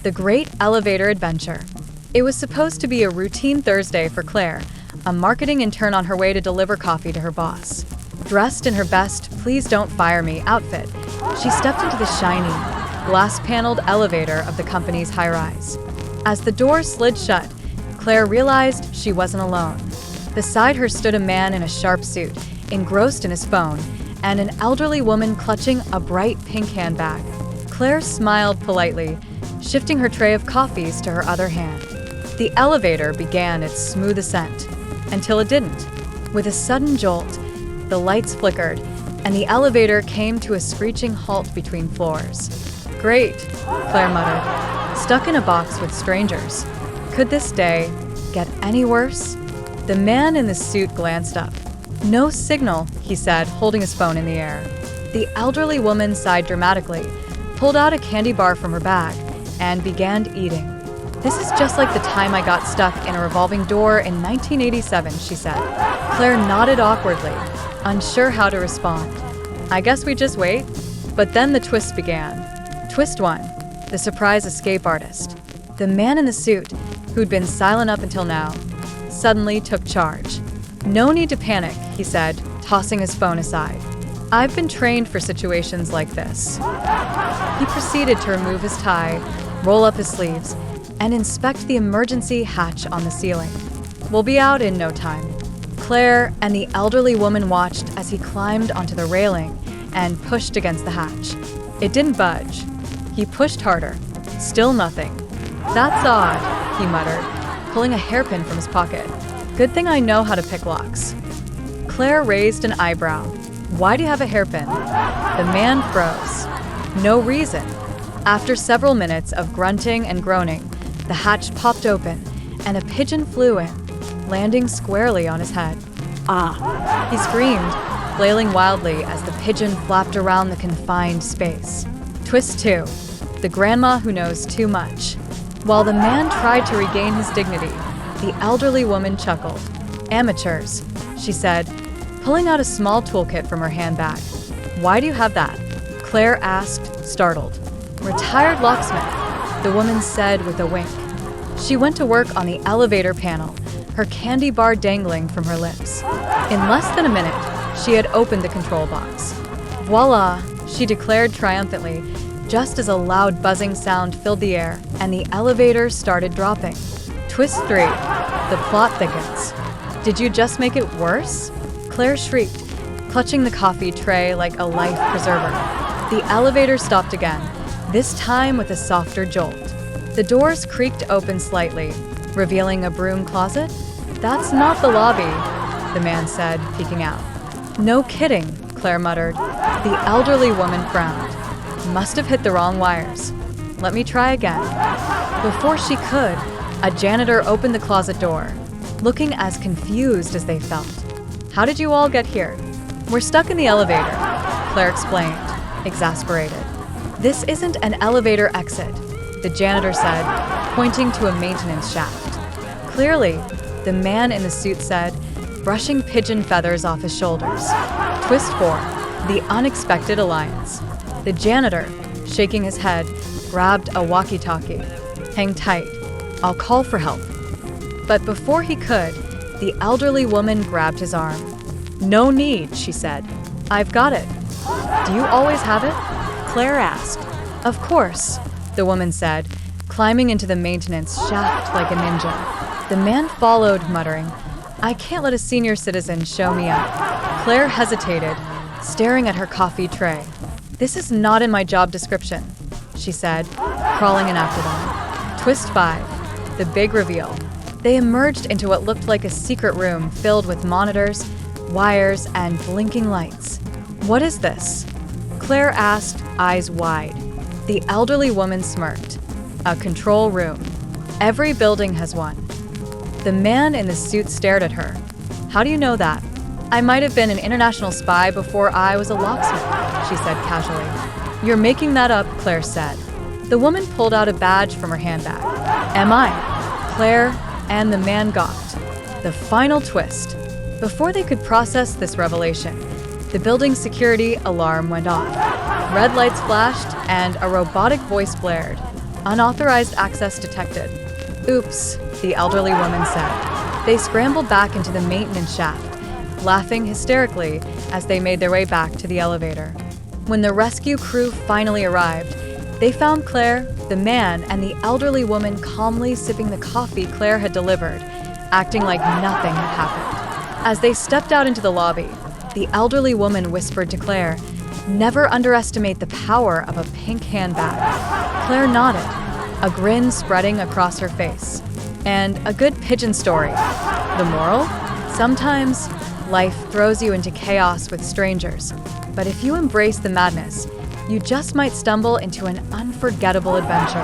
The Great Elevator Adventure. It was supposed to be a routine Thursday for Claire, a marketing intern on her way to deliver coffee to her boss. Dressed in her best "please don't fire me" outfit, she stepped into the shiny, glass-paneled elevator of the company's high-rise. As the door slid shut, Claire realized she wasn't alone. Beside her stood a man in a sharp suit, engrossed in his phone, and an elderly woman clutching a bright pink handbag. Claire smiled politely, shifting her tray of coffees to her other hand. The elevator began its smooth ascent, until it didn't. With a sudden jolt, the lights flickered, and the elevator came to a screeching halt between floors. "Great," Claire muttered, stuck in a box with strangers. Could this day get any worse? The man in the suit glanced up. "No signal," he said, holding his phone in the air. The elderly woman sighed dramatically, pulled out a candy bar from her bag, and began eating. "This is just like the time I got stuck in a revolving door in 1987, she said. Claire nodded awkwardly, unsure how to respond. "I guess we just wait?" But then the twist began. Twist 1, the surprise escape artist. The man in the suit, who'd been silent up until now, suddenly took charge. "No need to panic," he said, tossing his phone aside. "I've been trained for situations like this." He proceeded to remove his tie, roll up his sleeves, and inspect the emergency hatch on the ceiling. "We'll be out in no time." Claire and the elderly woman watched as he climbed onto the railing and pushed against the hatch. It didn't budge. He pushed harder. Still nothing. "That's odd," he muttered, pulling a hairpin from his pocket. "Good thing I know how to pick locks." Claire raised an eyebrow. "Why do you have a hairpin?" The man froze. No reason. After several minutes of grunting and groaning, the hatch popped open, and a pigeon flew in, landing squarely on his head. "Ah!" he screamed, flailing wildly as the pigeon flapped around the confined space. Twist 2, the grandma who knows too much. While the man tried to regain his dignity, the elderly woman chuckled. "Amateurs," she said, pulling out a small toolkit from her handbag. "Why do you have that?" Claire asked, startled. "Retired locksmith," the woman said with a wink. She went to work on the elevator panel, her candy bar dangling from her lips. In less than a minute, she had opened the control box. "Voila," she declared triumphantly, just as a loud buzzing sound filled the air and the elevator started dropping. Twist 3, the plot thickens. "Did you just make it worse?" Claire shrieked, clutching the coffee tray like a life preserver. The elevator stopped again, this time with a softer jolt. The doors creaked open slightly, revealing a broom closet. "That's not the lobby," the man said, peeking out. "No kidding," Claire muttered. The elderly woman frowned. "Must have hit the wrong wires. Let me try again." Before she could, a janitor opened the closet door, looking as confused as they felt. "How did you all get here?" "We're stuck in the elevator," Claire explained, exasperated. "This isn't an elevator exit," the janitor said, pointing to a maintenance shaft. "Clearly," the man in the suit said, brushing pigeon feathers off his shoulders. Twist 4, the unexpected alliance. The janitor, shaking his head, grabbed a walkie-talkie. "Hang tight. I'll call for help." But before he could, the elderly woman grabbed his arm. "No need," she said. "I've got it." "Do you always have it?" Claire asked. "Of course," the woman said, climbing into the maintenance shaft like a ninja. The man followed, muttering, "I can't let a senior citizen show me up." Claire hesitated, staring at her coffee tray. "This is not in my job description," she said, crawling in after them. Twist 5, the big reveal. They emerged into what looked like a secret room filled with monitors, wires, and blinking lights. "What is this?" Claire asked, eyes wide. The elderly woman smirked. "A control room. Every building has one." The man in the suit stared at her. "How do you know that?" "I might have been an international spy before I was a locksmith," she said casually. "You're making that up," Claire said. The woman pulled out a badge from her handbag. "Am I?" Claire and the man gawked. The final twist. Before they could process this revelation, the building's security alarm went off. Red lights flashed, and a robotic voice blared. Unauthorized access detected. Oops, the elderly woman said. They scrambled back into the maintenance shaft, laughing hysterically as they made their way back to the elevator. When the rescue crew finally arrived, they found Claire, the man, and the elderly woman calmly sipping the coffee Claire had delivered, acting like nothing had happened. As they stepped out into the lobby, the elderly woman whispered to Claire, "Never underestimate the power of a pink handbag." Claire nodded, a grin spreading across her face. And a good pigeon story. The moral? Sometimes life throws you into chaos with strangers, but if you embrace the madness, you just might stumble into an unforgettable adventure.